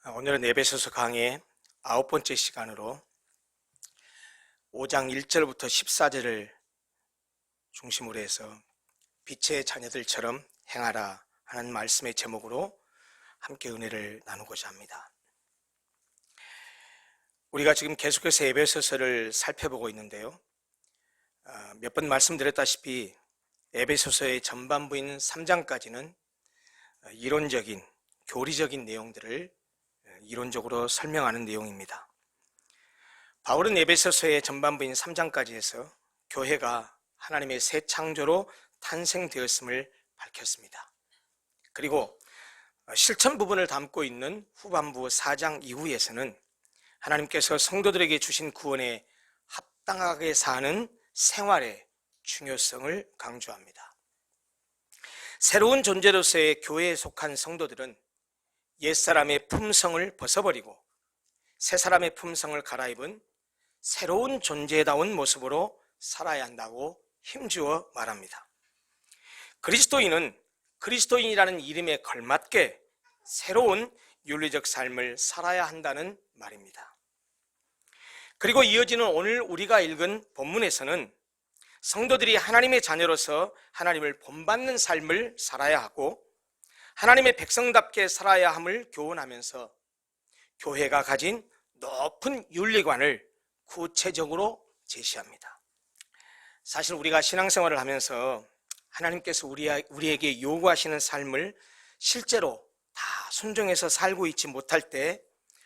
오늘은 에베소서 강의 9번째 시간으로 5장 1절부터 14절을 중심으로 해서 빛의 자녀들처럼 행하라 하는 말씀의 제목으로 함께 은혜를 나누고자 합니다. 우리가 지금 계속해서 에베소서를 살펴보고 있는데요. 몇 번 말씀드렸다시피 에베소서의 전반부인 3장까지는 이론적인, 교리적인 내용들을 이론적으로 설명하는 내용입니다. 바울은 에베소서의 전반부인 3장까지 해서 교회가 하나님의 새 창조로 탄생되었음을 밝혔습니다. 그리고 실천 부분을 담고 있는 후반부 4장 이후에서는 하나님께서 성도들에게 주신 구원에 합당하게 사는 생활의 중요성을 강조합니다. 새로운 존재로서의 교회에 속한 성도들은 옛사람의 품성을 벗어버리고 새사람의 품성을 갈아입은 새로운 존재다운 모습으로 살아야 한다고 힘주어 말합니다. 그리스도인은 그리스도인이라는 이름에 걸맞게 새로운 윤리적 삶을 살아야 한다는 말입니다. 그리고 이어지는 오늘 우리가 읽은 본문에서는 성도들이 하나님의 자녀로서 하나님을 본받는 삶을 살아야 하고 하나님의 백성답게 살아야 함을 교훈하면서 교회가 가진 높은 윤리관을 구체적으로 제시합니다. 사실 우리가 신앙생활을 하면서 하나님께서 우리에게 요구하시는 삶을 실제로 다 순종해서 살고 있지 못할 때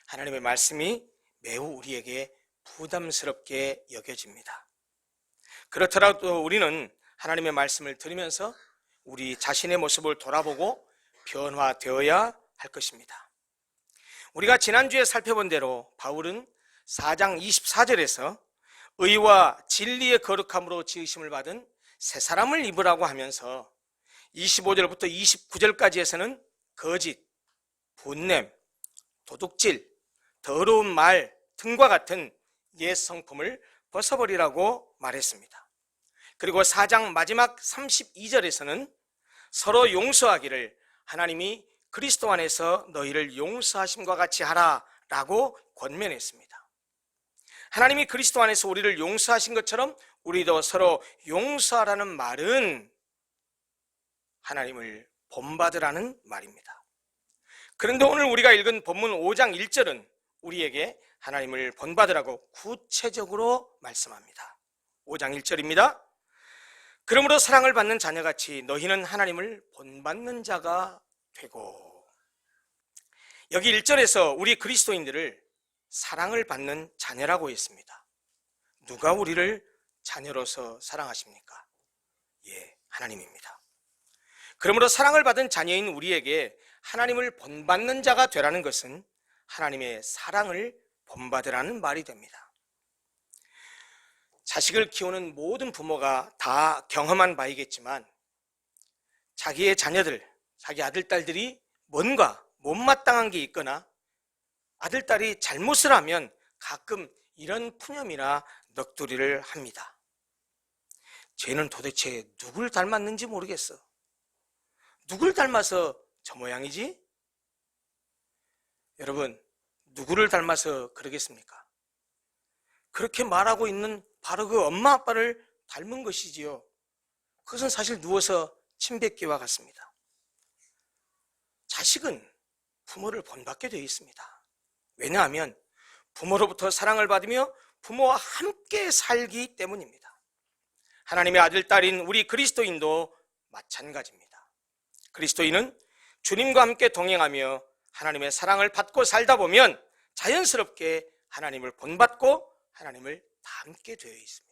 하나님의 말씀이 매우 우리에게 부담스럽게 여겨집니다. 그렇더라도 우리는 하나님의 말씀을 들으면서 우리 자신의 모습을 돌아보고 변화되어야 할 것입니다. 우리가 지난주에 살펴본 대로 바울은 4장 24절에서 의와 진리의 거룩함으로 지으심을 받은 새 사람을 입으라고 하면서 25절부터 29절까지에서는 거짓, 분냄, 도둑질, 더러운 말 등과 같은 옛 성품을 벗어버리라고 말했습니다. 그리고 4장 마지막 32절에서는 서로 용서하기를 하나님이 그리스도 안에서 너희를 용서하심과 같이 하라라고 권면했습니다. 하나님이 그리스도 안에서 우리를 용서하신 것처럼 우리도 서로 용서하라는 말은 하나님을 본받으라는 말입니다. 그런데 오늘 우리가 읽은 본문 5장 1절은 우리에게 하나님을 본받으라고 구체적으로 말씀합니다. 5장 1절입니다. 그러므로 사랑을 받는 자녀같이 너희는 하나님을 본받는 자가 되고. 여기 1절에서 우리 그리스도인들을 사랑을 받는 자녀라고 했습니다. 누가 우리를 자녀로서 사랑하십니까? 하나님입니다. 그러므로 사랑을 받은 자녀인 우리에게 하나님을 본받는 자가 되라는 것은 하나님의 사랑을 본받으라는 말이 됩니다. 자식을 키우는 모든 부모가 다 경험한 바이겠지만 자기의 자녀들, 자기 아들, 딸들이 뭔가 못마땅한 게 있거나 아들, 딸이 잘못을 하면 가끔 이런 푸념이나 넋두리를 합니다. 쟤는 도대체 누굴 닮았는지 모르겠어. 누굴 닮아서 저 모양이지? 여러분, 누구를 닮아서 그러겠습니까? 그렇게 말하고 있는 바로 그 엄마 아빠를 닮은 것이지요. 그것은 사실 누워서 침 뱉기와 같습니다. 자식은 부모를 본받게 되어 있습니다. 왜냐하면 부모로부터 사랑을 받으며 부모와 함께 살기 때문입니다. 하나님의 아들, 딸인 우리 그리스도인도 마찬가지입니다. 그리스도인은 주님과 함께 동행하며 하나님의 사랑을 받고 살다 보면 자연스럽게 하나님을 본받고 하나님을 닮게 되어 있습니다.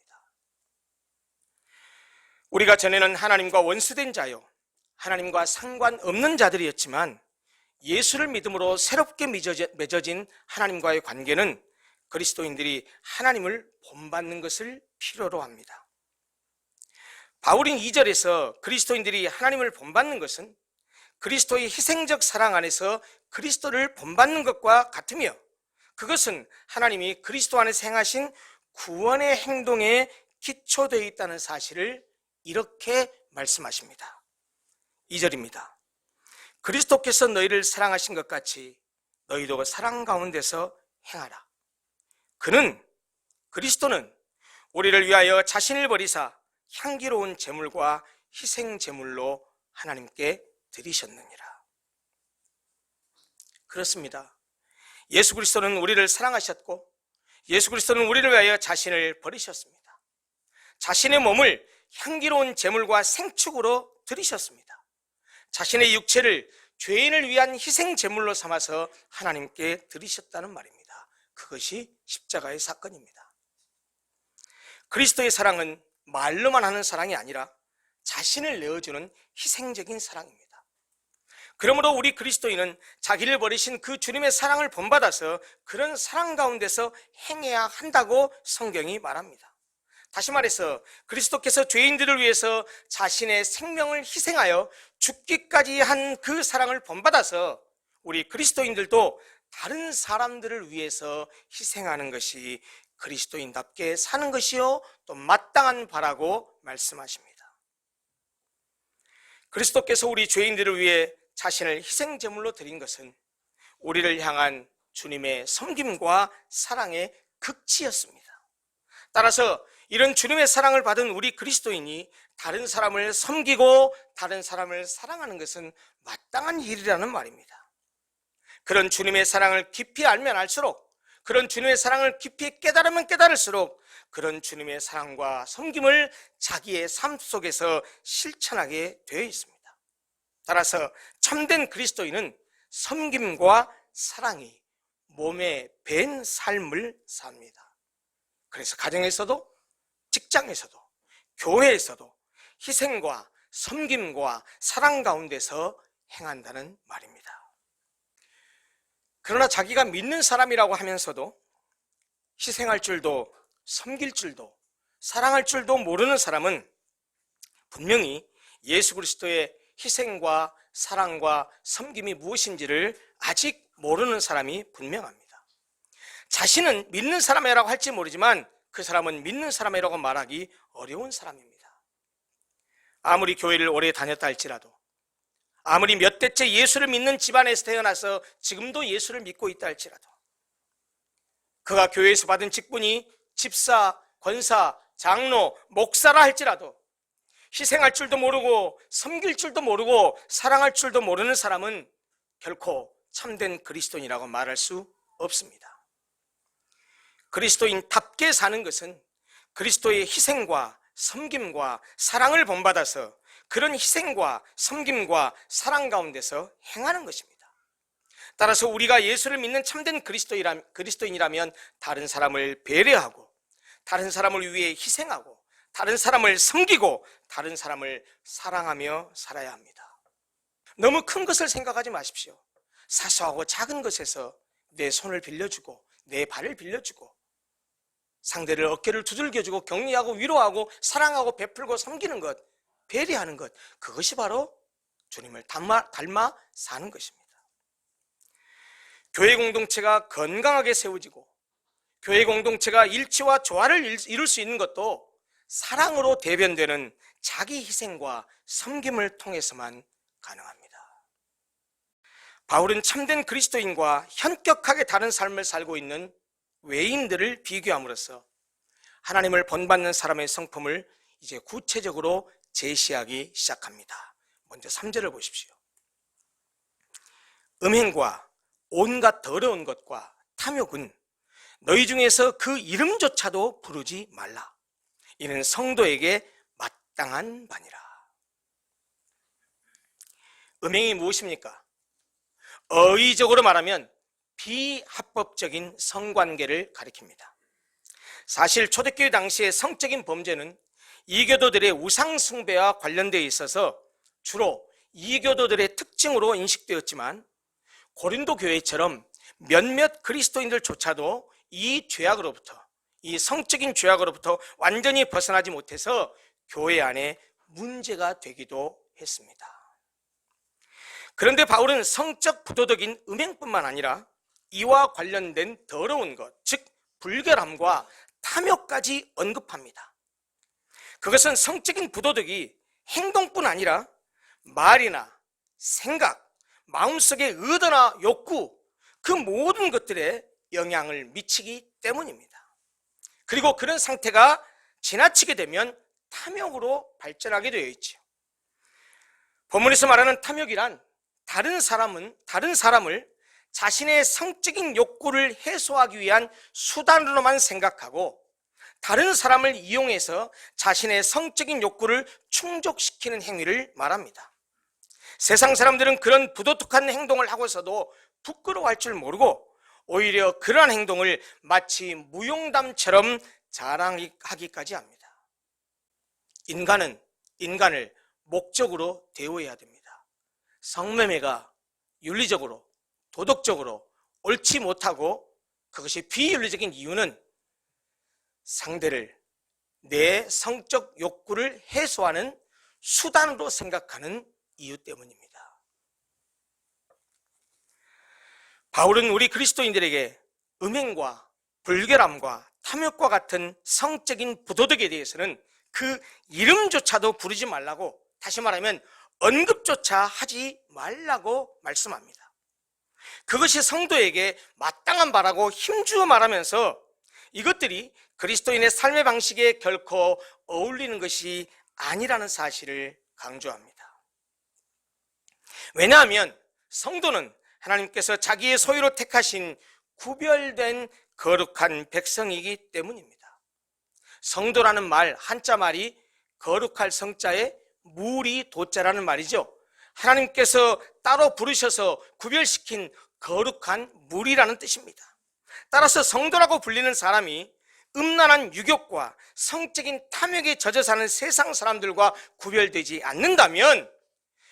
우리가 전에는 하나님과 원수된 자요, 하나님과 상관없는 자들이었지만 예수를 믿음으로 새롭게 맺어진 하나님과의 관계는 그리스도인들이 하나님을 본받는 것을 필요로 합니다. 바울은 2절에서 그리스도인들이 하나님을 본받는 것은 그리스도의 희생적 사랑 안에서 그리스도를 본받는 것과 같으며 그것은 하나님이 그리스도 안에서 행하신 구원의 행동에 기초되어 있다는 사실을 이렇게 말씀하십니다. 2절입니다. 그리스도께서 너희를 사랑하신 것 같이 너희도 사랑 가운데서 행하라. 그리스도는 우리를 위하여 자신을 버리사 향기로운 제물과 희생 제물로 하나님께 드리셨느니라. 그렇습니다. 예수 그리스도는 우리를 사랑하셨고 예수 그리스도는 우리를 위하여 자신을 버리셨습니다. 자신의 몸을 향기로운 제물과 생축으로 드리셨습니다. 자신의 육체를 죄인을 위한 희생 제물로 삼아서 하나님께 드리셨다는 말입니다. 그것이 십자가의 사건입니다. 그리스도의 사랑은 말로만 하는 사랑이 아니라 자신을 내어주는 희생적인 사랑입니다. 그러므로 우리 그리스도인은 자기를 버리신 그 주님의 사랑을 본받아서 그런 사랑 가운데서 행해야 한다고 성경이 말합니다. 다시 말해서 그리스도께서 죄인들을 위해서 자신의 생명을 희생하여 죽기까지 한 그 사랑을 본받아서 우리 그리스도인들도 다른 사람들을 위해서 희생하는 것이 그리스도인답게 사는 것이요 또 마땅한 바라고 말씀하십니다. 그리스도께서 우리 죄인들을 위해 자신을 희생제물로 드린 것은 우리를 향한 주님의 섬김과 사랑의 극치였습니다. 따라서 이런 주님의 사랑을 받은 우리 그리스도인이 다른 사람을 섬기고 다른 사람을 사랑하는 것은 마땅한 일이라는 말입니다. 그런 주님의 사랑을 깊이 알면 알수록, 그런 주님의 사랑을 깊이 깨달으면 깨달을수록 그런 주님의 사랑과 섬김을 자기의 삶 속에서 실천하게 되어 있습니다. 따라서 참된 그리스도인은 섬김과 사랑이 몸에 밴 삶을 삽니다. 그래서 가정에서도 직장에서도 교회에서도 희생과 섬김과 사랑 가운데서 행한다는 말입니다. 그러나 자기가 믿는 사람이라고 하면서도 희생할 줄도 섬길 줄도 사랑할 줄도 모르는 사람은 분명히 예수 그리스도의 희생과 사랑과 섬김이 무엇인지를 아직 모르는 사람이 분명합니다. 자신은 믿는 사람이라고 할지 모르지만 그 사람은 믿는 사람이라고 말하기 어려운 사람입니다. 아무리 교회를 오래 다녔다 할지라도, 아무리 몇 대째 예수를 믿는 집안에서 태어나서 지금도 예수를 믿고 있다 할지라도, 그가 교회에서 받은 직분이 집사, 권사, 장로, 목사라 할지라도 희생할 줄도 모르고 섬길 줄도 모르고 사랑할 줄도 모르는 사람은 결코 참된 그리스도인이라고 말할 수 없습니다. 그리스도인답게 사는 것은 그리스도의 희생과 섬김과 사랑을 본받아서 그런 희생과 섬김과 사랑 가운데서 행하는 것입니다. 따라서 우리가 예수를 믿는 참된 그리스도인이라면 다른 사람을 배려하고 다른 사람을 위해 희생하고 다른 사람을 섬기고 다른 사람을 사랑하며 살아야 합니다. 너무 큰 것을 생각하지 마십시오. 사소하고 작은 것에서 내 손을 빌려주고 내 발을 빌려주고 상대를 어깨를 두들겨주고 격려하고 위로하고 사랑하고 베풀고 섬기는 것, 배려하는 것, 그것이 바로 주님을 닮아 사는 것입니다. 교회 공동체가 건강하게 세워지고 교회 공동체가 일치와 조화를 이룰 수 있는 것도 사랑으로 대변되는 자기 희생과 섬김을 통해서만 가능합니다. 바울은 참된 그리스도인과 현격하게 다른 삶을 살고 있는 외인들을 비교함으로써 하나님을 본받는 사람의 성품을 이제 구체적으로 제시하기 시작합니다. 먼저 3절을 보십시오. 음행과 온갖 더러운 것과 탐욕은 너희 중에서 그 이름조차도 부르지 말라. 이는 성도에게 마땅한 바니라. 음행이 무엇입니까? 어의적으로 말하면 비합법적인 성관계를 가리킵니다. 사실 초대교회 당시의 성적인 범죄는 이교도들의 우상숭배와 관련되어 있어서 주로 이교도들의 특징으로 인식되었지만 고린도 교회처럼 몇몇 그리스도인들조차도 이 죄악으로부터, 이 성적인 죄악으로부터 완전히 벗어나지 못해서 교회 안에 문제가 되기도 했습니다. 그런데 바울은 성적 부도덕인 음행뿐만 아니라 이와 관련된 더러운 것, 즉 불결함과 탐욕까지 언급합니다. 그것은 성적인 부도덕이 행동뿐 아니라 말이나 생각, 마음속의 의도나 욕구, 그 모든 것들에 영향을 미치기 때문입니다. 그리고 그런 상태가 지나치게 되면 탐욕으로 발전하게 되어 있죠. 본문에서 말하는 탐욕이란 다른 사람을 자신의 성적인 욕구를 해소하기 위한 수단으로만 생각하고 다른 사람을 이용해서 자신의 성적인 욕구를 충족시키는 행위를 말합니다. 세상 사람들은 그런 부도덕한 행동을 하고서도 부끄러워할 줄 모르고 오히려 그러한 행동을 마치 무용담처럼 자랑하기까지 합니다. 인간은 인간을 목적으로 대우해야 됩니다. 성매매가 윤리적으로, 도덕적으로 옳지 못하고 그것이 비윤리적인 이유는 상대를 내 성적 욕구를 해소하는 수단으로 생각하는 이유 때문입니다. 바울은 우리 그리스도인들에게 음행과 불결함과 탐욕과 같은 성적인 부도덕에 대해서는 그 이름조차도 부르지 말라고, 다시 말하면 언급조차 하지 말라고 말씀합니다. 그것이 성도에게 마땅한 바라고 힘주어 말하면서 이것들이 그리스도인의 삶의 방식에 결코 어울리는 것이 아니라는 사실을 강조합니다. 왜냐하면 성도는 하나님께서 자기의 소유로 택하신 구별된 거룩한 백성이기 때문입니다. 성도라는 말, 한자 말이 거룩할 성자에 무리 도자라는 말이죠. 하나님께서 따로 부르셔서 구별시킨 거룩한 무리라는 뜻입니다. 따라서 성도라고 불리는 사람이 음란한 유욕과 성적인 탐욕에 젖어 사는 세상 사람들과 구별되지 않는다면,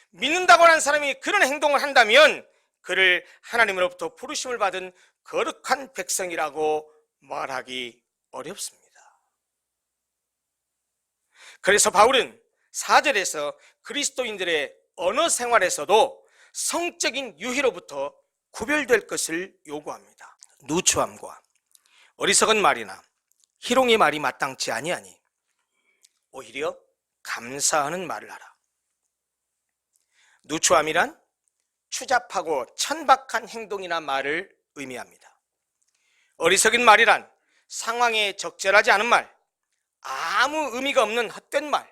믿는다고 하는 사람이 그런 행동을 한다면 그를 하나님으로부터 부르심을 받은 거룩한 백성이라고 말하기 어렵습니다. 그래서 바울은 4절에서 그리스도인들의 언어 생활에서도 성적인 유희로부터 구별될 것을 요구합니다. 누추함과 어리석은 말이나 희롱의 말이 마땅치 아니하니 오히려 감사하는 말을 하라. 누추함이란 추잡하고 천박한 행동이나 말을 의미합니다. 어리석은 말이란 상황에 적절하지 않은 말, 아무 의미가 없는 헛된 말,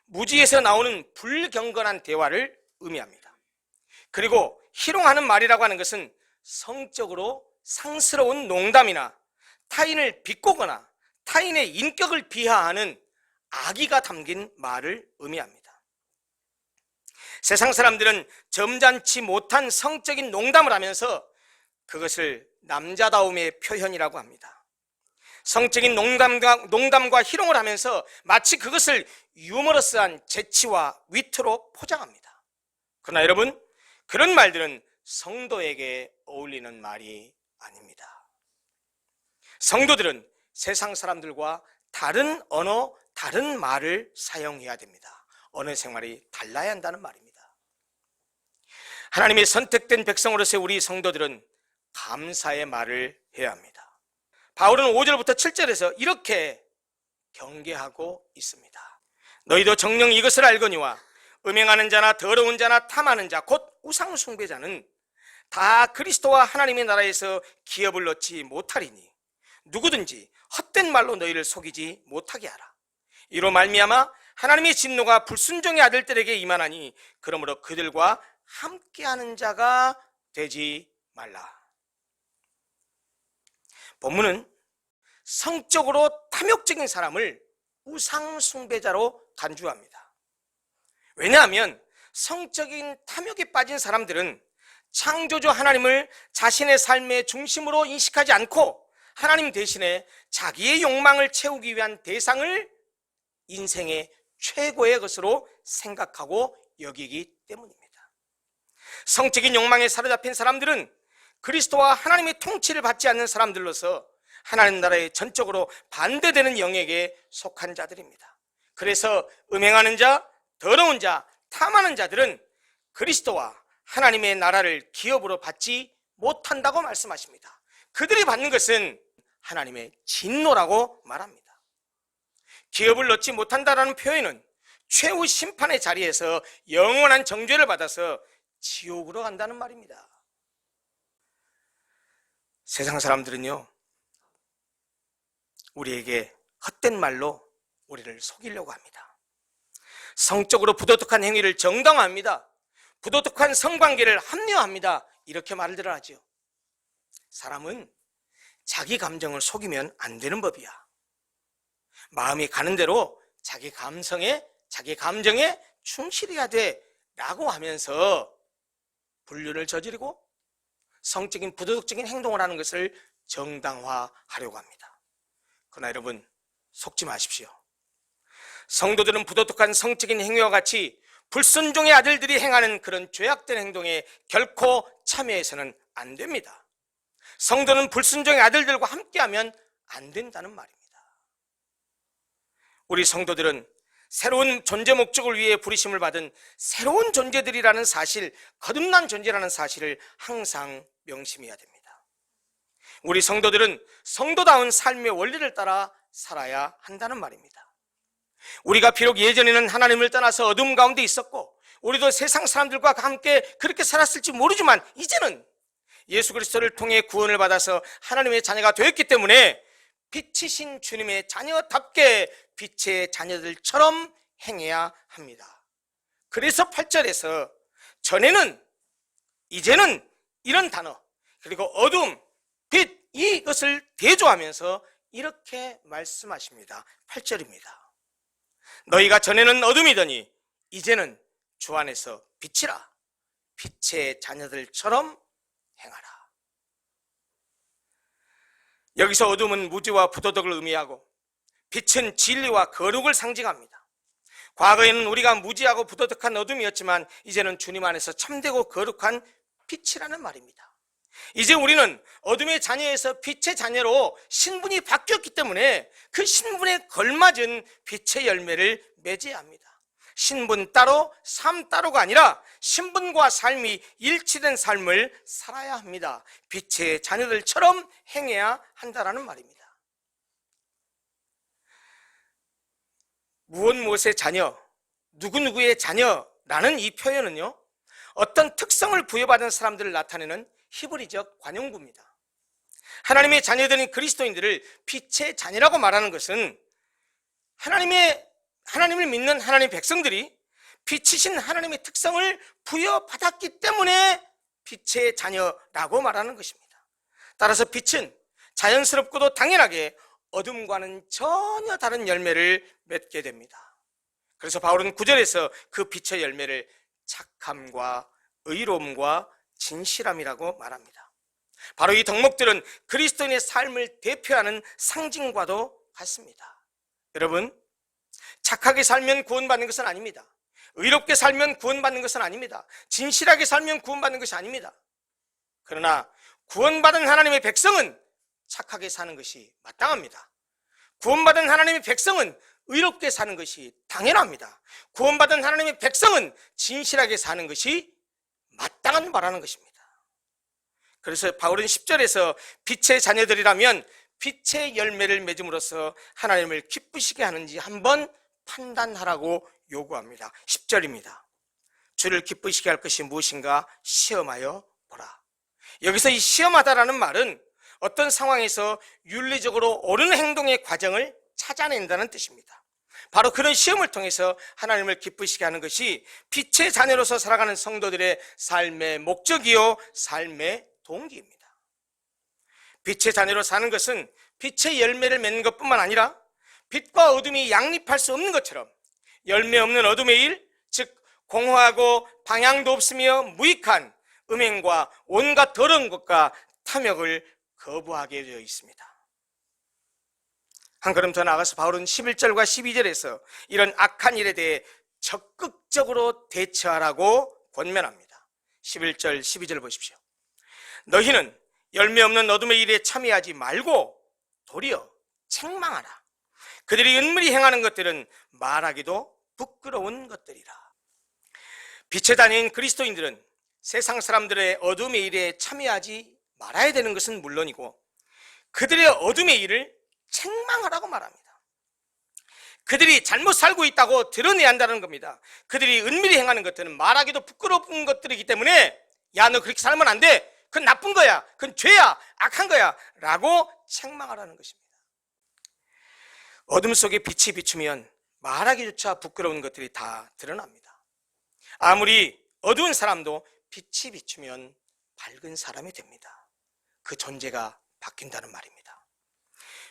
무지에서 나오는 불경건한 대화를 의미합니다. 그리고 희롱하는 말이라고 하는 것은 성적으로 상스러운 농담이나 타인을 비꼬거나 타인의 인격을 비하하는 악의가 담긴 말을 의미합니다. 세상 사람들은 점잖지 못한 성적인 농담을 하면서 그것을 남자다움의 표현이라고 합니다. 성적인 농담과 희롱을 하면서 마치 그것을 유머러스한 재치와 위트로 포장합니다. 그러나 여러분, 그런 말들은 성도에게 어울리는 말이 아닙니다. 성도들은 세상 사람들과 다른 언어, 다른 말을 사용해야 됩니다. 언어 생활이 달라야 한다는 말입니다. 하나님의 선택된 백성으로서의 우리 성도들은 감사의 말을 해야 합니다. 바울은 5절부터 7절에서 이렇게 경계하고 있습니다. 너희도 정녕 이것을 알거니와 음행하는 자나 더러운 자나 탐하는 자 곧 우상 숭배자는 다 그리스도와 하나님의 나라에서 기업을 얻지 못하리니 누구든지 헛된 말로 너희를 속이지 못하게 하라. 이로 말미암아 하나님의 진노가 불순종의 아들들에게 임하나니 그러므로 그들과 함께하는 자가 되지 말라. 본문은 성적으로 탐욕적인 사람을 우상 숭배자로 간주합니다. 왜냐하면 성적인 탐욕에 빠진 사람들은 창조주 하나님을 자신의 삶의 중심으로 인식하지 않고 하나님 대신에 자기의 욕망을 채우기 위한 대상을 인생의 최고의 것으로 생각하고 여기기 때문입니다. 성적인 욕망에 사로잡힌 사람들은 그리스도와 하나님의 통치를 받지 않는 사람들로서 하나님 나라에 전적으로 반대되는 영역에 속한 자들입니다. 그래서 음행하는 자, 더러운 자, 탐하는 자들은 그리스도와 하나님의 나라를 기업으로 받지 못한다고 말씀하십니다. 그들이 받는 것은 하나님의 진노라고 말합니다. 기업을 얻지 못한다라는 표현은 최후 심판의 자리에서 영원한 정죄를 받아서 지옥으로 간다는 말입니다. 세상 사람들은요, 우리에게 헛된 말로 우리를 속이려고 합니다. 성적으로 부도덕한 행위를 정당화합니다. 부도덕한 성관계를 합리화합니다. 이렇게 말을 하지요. 사람은 자기 감정을 속이면 안 되는 법이야. 마음이 가는 대로 자기 감정에 충실해야 돼 라고 하면서 불륜을 저지르고 성적인 부도덕적인 행동을 하는 것을 정당화하려고 합니다. 그러나 여러분, 속지 마십시오. 성도들은 부도덕한 성적인 행위와 같이 불순종의 아들들이 행하는 그런 죄악된 행동에 결코 참여해서는 안 됩니다. 성도는 불순종의 아들들과 함께하면 안 된다는 말입니다. 우리 성도들은 새로운 존재 목적을 위해 부르심을 받은 새로운 존재들이라는 사실, 거듭난 존재라는 사실을 항상 명심해야 됩니다. 우리 성도들은 성도다운 삶의 원리를 따라 살아야 한다는 말입니다. 우리가 비록 예전에는 하나님을 떠나서 어둠 가운데 있었고 우리도 세상 사람들과 함께 그렇게 살았을지 모르지만 이제는 예수 그리스도를 통해 구원을 받아서 하나님의 자녀가 되었기 때문에 빛이신 주님의 자녀답게 빛의 자녀들처럼 행해야 합니다. 그래서 8절에서 전에는, 이제는 이런 단어, 그리고 어둠, 빛, 이것을 대조하면서 이렇게 말씀하십니다. 8절입니다. 너희가 전에는 어둠이더니 이제는 주 안에서 빛이라. 빛의 자녀들처럼 행하라. 여기서 어둠은 무지와 부도덕을 의미하고 빛은 진리와 거룩을 상징합니다. 과거에는 우리가 무지하고 부도덕한 어둠이었지만 이제는 주님 안에서 참되고 거룩한 빛이라는 말입니다. 이제 우리는 어둠의 자녀에서 빛의 자녀로 신분이 바뀌었기 때문에 그 신분에 걸맞은 빛의 열매를 맺어야 합니다. 신분 따로, 삶 따로가 아니라 신분과 삶이 일치된 삶을 살아야 합니다. 빛의 자녀들처럼 행해야 한다는 말입니다. 무엇의 자녀, 누구누구의 자녀라는 이 표현은요, 어떤 특성을 부여받은 사람들을 나타내는 히브리적 관용구입니다. 하나님의 자녀들인 그리스도인들을 빛의 자녀라고 말하는 것은 하나님을 믿는 하나님의 백성들이 빛이신 하나님의 특성을 부여받았기 때문에 빛의 자녀라고 말하는 것입니다. 따라서 빛은 자연스럽고도 당연하게 어둠과는 전혀 다른 열매를 맺게 됩니다. 그래서 바울은 9절에서 그 빛의 열매를 착함과 의로움과 진실함이라고 말합니다. 바로 이 덕목들은 그리스도인의 삶을 대표하는 상징과도 같습니다. 여러분, 착하게 살면 구원받는 것은 아닙니다. 의롭게 살면 구원받는 것은 아닙니다. 진실하게 살면 구원받는 것이 아닙니다. 그러나 구원받은 하나님의 백성은 착하게 사는 것이 마땅합니다. 구원받은 하나님의 백성은 의롭게 사는 것이 당연합니다. 구원받은 하나님의 백성은 진실하게 사는 것이 마땅한 말하는 것입니다. 그래서 바울은 10절에서 빛의 자녀들이라면 빛의 열매를 맺음으로써 하나님을 기쁘시게 하는지 한번 판단하라고 요구합니다. 10절입니다. 주를 기쁘시게 할 것이 무엇인가 시험하여 보라. 여기서 이 시험하다라는 말은 어떤 상황에서 윤리적으로 옳은 행동의 과정을 찾아낸다는 뜻입니다. 바로 그런 시험을 통해서 하나님을 기쁘시게 하는 것이 빛의 자녀로서 살아가는 성도들의 삶의 목적이요 삶의 동기입니다. 빛의 자녀로 사는 것은 빛의 열매를 맺는 것뿐만 아니라 빛과 어둠이 양립할 수 없는 것처럼 열매 없는 어둠의 일, 즉 공허하고 방향도 없으며 무익한 음행과 온갖 더러운 것과 탐욕을 거부하게 되어 있습니다. 한 걸음 더 나아가서 바울은 11절과 12절에서 이런 악한 일에 대해 적극적으로 대처하라고 권면합니다. 11절, 12절 보십시오. 너희는 열매 없는 어둠의 일에 참여하지 말고 도리어 책망하라. 그들이 은밀히 행하는 것들은 말하기도 부끄러운 것들이라. 빛의 자녀인 그리스도인들은 세상 사람들의 어둠의 일에 참여하지 말아야 되는 것은 물론이고 그들의 어둠의 일을 책망하라고 말합니다. 그들이 잘못 살고 있다고 드러내야 한다는 겁니다. 그들이 은밀히 행하는 것들은 말하기도 부끄러운 것들이기 때문에 야, 너 그렇게 살면 안 돼, 그건 나쁜 거야, 그건 죄야, 악한 거야 라고 책망하라는 것입니다. 어둠 속에 빛이 비추면 말하기조차 부끄러운 것들이 다 드러납니다. 아무리 어두운 사람도 빛이 비추면 밝은 사람이 됩니다. 그 존재가 바뀐다는 말입니다.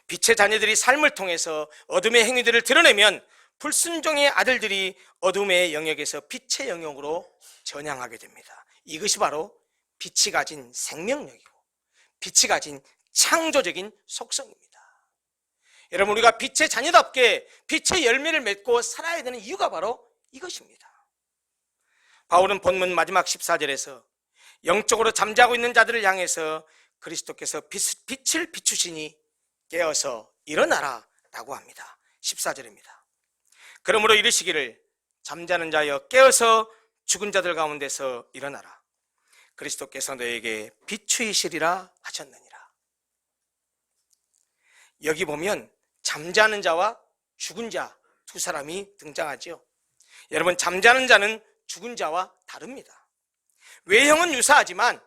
빛의 자녀들이 삶을 통해서 어둠의 행위들을 드러내면 불순종의 아들들이 어둠의 영역에서 빛의 영역으로 전향하게 됩니다. 이것이 바로 빛이 가진 생명력이고 빛이 가진 창조적인 속성입니다. 여러분, 우리가 빛의 자녀답게 빛의 열매를 맺고 살아야 되는 이유가 바로 이것입니다. 바울은 본문 마지막 14절에서 영적으로 잠자고 있는 자들을 향해서 그리스도께서 빛을 비추시니 깨어서 일어나라 라고 합니다. 14절입니다. 그러므로 이르시기를 잠자는 자여 깨어서 죽은 자들 가운데서 일어나라. 그리스도께서 너에게 비추이시리라 하셨느니라. 여기 보면 잠자는 자와 죽은 자 두 사람이 등장하죠. 여러분, 잠자는 자는 죽은 자와 다릅니다. 외형은 유사하지만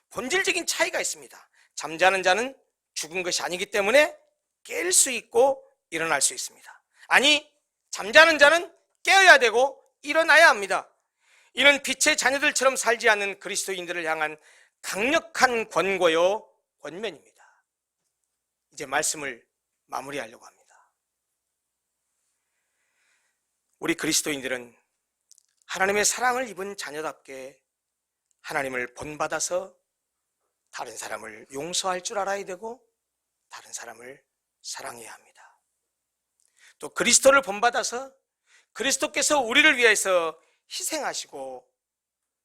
본질적인 차이가 있습니다. 잠자는 자는 죽은 것이 아니기 때문에 깰 수 있고 일어날 수 있습니다. 아니, 잠자는 자는 깨어야 되고 일어나야 합니다. 이는 빛의 자녀들처럼 살지 않는 그리스도인들을 향한 강력한 권고요, 권면입니다. 이제 말씀을 마무리하려고 합니다. 우리 그리스도인들은 하나님의 사랑을 입은 자녀답게 하나님을 본받아서 다른 사람을 용서할 줄 알아야 되고 다른 사람을 사랑해야 합니다. 또 그리스도를 본받아서 그리스도께서 우리를 위해서 희생하시고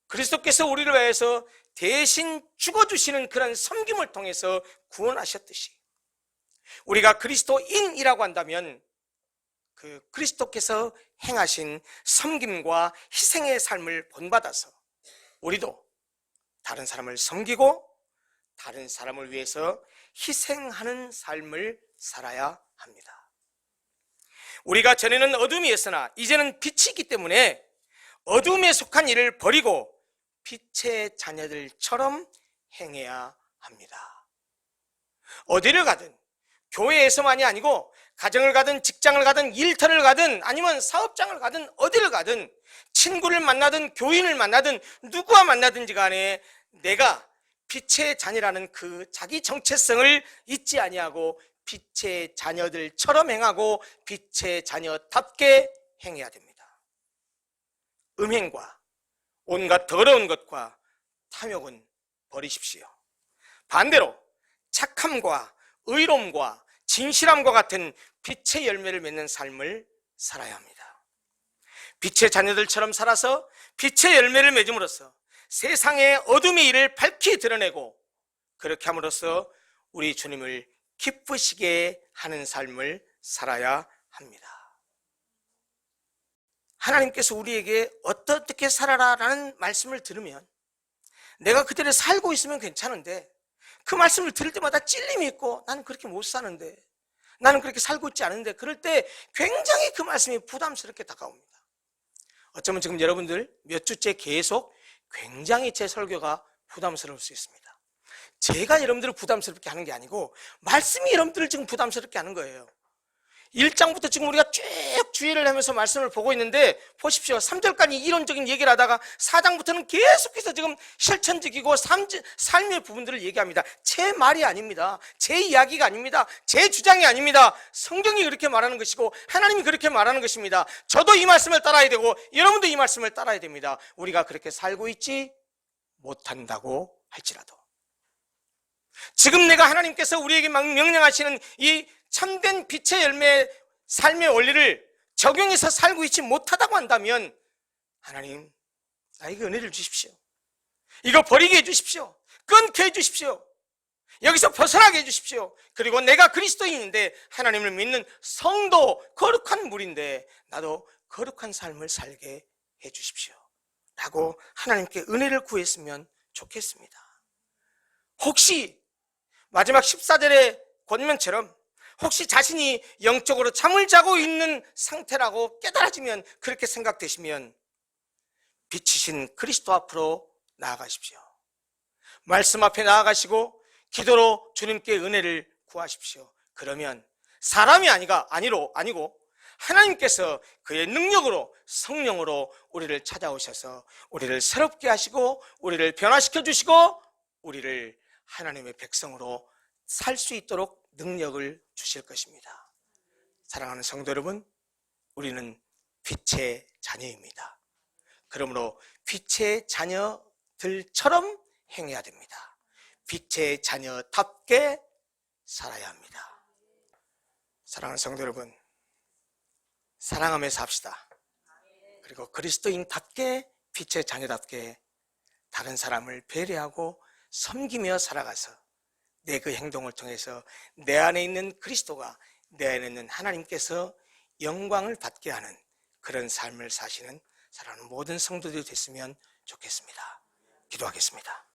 그리스도께서 우리를 위해서 대신 죽어주시는 그런 섬김을 통해서 구원하셨듯이 우리가 그리스도인이라고 한다면 그 그리스도께서 행하신 섬김과 희생의 삶을 본받아서 우리도 다른 사람을 섬기고 다른 사람을 위해서 희생하는 삶을 살아야 합니다. 우리가 전에는 어둠이었으나 이제는 빛이 있기 때문에 어둠에 속한 일을 버리고 빛의 자녀들처럼 행해야 합니다. 어디를 가든 교회에서만이 아니고 가정을 가든 직장을 가든 일터를 가든 아니면 사업장을 가든 어디를 가든 친구를 만나든 교인을 만나든 누구와 만나든지 간에 내가 빛의 자녀라는 그 자기 정체성을 잊지 아니하고 빛의 자녀들처럼 행하고 빛의 자녀답게 행해야 됩니다. 음행과 온갖 더러운 것과 탐욕은 버리십시오. 반대로 착함과 의로움과 진실함과 같은 빛의 열매를 맺는 삶을 살아야 합니다. 빛의 자녀들처럼 살아서 빛의 열매를 맺음으로써 세상의 어둠의 일을 밝히 드러내고 그렇게 함으로써 우리 주님을 기쁘시게 하는 삶을 살아야 합니다. 하나님께서 우리에게 어떻게 살아라라는 말씀을 들으면 내가 그대로 살고 있으면 괜찮은데 그 말씀을 들을 때마다 찔림이 있고 나는 그렇게 못 사는데 나는 그렇게 살고 있지 않은데 그럴 때 굉장히 그 말씀이 부담스럽게 다가옵니다. 어쩌면 지금 여러분들 몇 주째 계속 굉장히 제 설교가 부담스러울 수 있습니다. 제가 여러분들을 부담스럽게 하는 게 아니고 말씀이 여러분들을 지금 부담스럽게 하는 거예요. 1장부터 지금 우리가 쭉 주의를 하면서 말씀을 보고 있는데 보십시오. 3절까지 이론적인 얘기를 하다가 4장부터는 계속해서 지금 실천적이고 삶의 부분들을 얘기합니다. 제 말이 아닙니다. 제 이야기가 아닙니다. 제 주장이 아닙니다. 성경이 그렇게 말하는 것이고 하나님이 그렇게 말하는 것입니다. 저도 이 말씀을 따라야 되고 여러분도 이 말씀을 따라야 됩니다. 우리가 그렇게 살고 있지 못한다고 할지라도 지금 내가 하나님께서 우리에게 명령하시는 이 참된 빛의 열매 삶의 원리를 적용해서 살고 있지 못하다고 한다면 하나님 나에게 은혜를 주십시오. 이거 버리게 해주십시오. 끊게 해주십시오. 여기서 벗어나게 해주십시오. 그리고 내가 그리스도인인데 하나님을 믿는 성도 거룩한 무리인데 나도 거룩한 삶을 살게 해주십시오 라고 하나님께 은혜를 구했으면 좋겠습니다. 혹시 마지막 14절의 권면처럼 혹시 자신이 영적으로 잠을 자고 있는 상태라고 깨달아지면 그렇게 생각되시면 빛이신 그리스도 앞으로 나아가십시오. 말씀 앞에 나아가시고 기도로 주님께 은혜를 구하십시오. 그러면 사람이 아니고 하나님께서 그의 능력으로, 성령으로 우리를 찾아오셔서 우리를 새롭게 하시고 우리를 변화시켜 주시고 우리를 하나님의 백성으로 살 수 있도록 능력을 주실 것입니다. 사랑하는 성도 여러분, 우리는 빛의 자녀입니다. 그러므로 빛의 자녀들처럼 행해야 됩니다. 빛의 자녀답게 살아야 합니다. 사랑하는 성도 여러분, 사랑하며 삽시다. 그리고 그리스도인답게, 빛의 자녀답게 다른 사람을 배려하고 섬기며 살아가서 내 그 행동을 통해서 내 안에 있는 그리스도가, 내 안에 있는 하나님께서 영광을 받게 하는 그런 삶을 사시는 사랑하는 모든 성도들이 됐으면 좋겠습니다. 기도하겠습니다.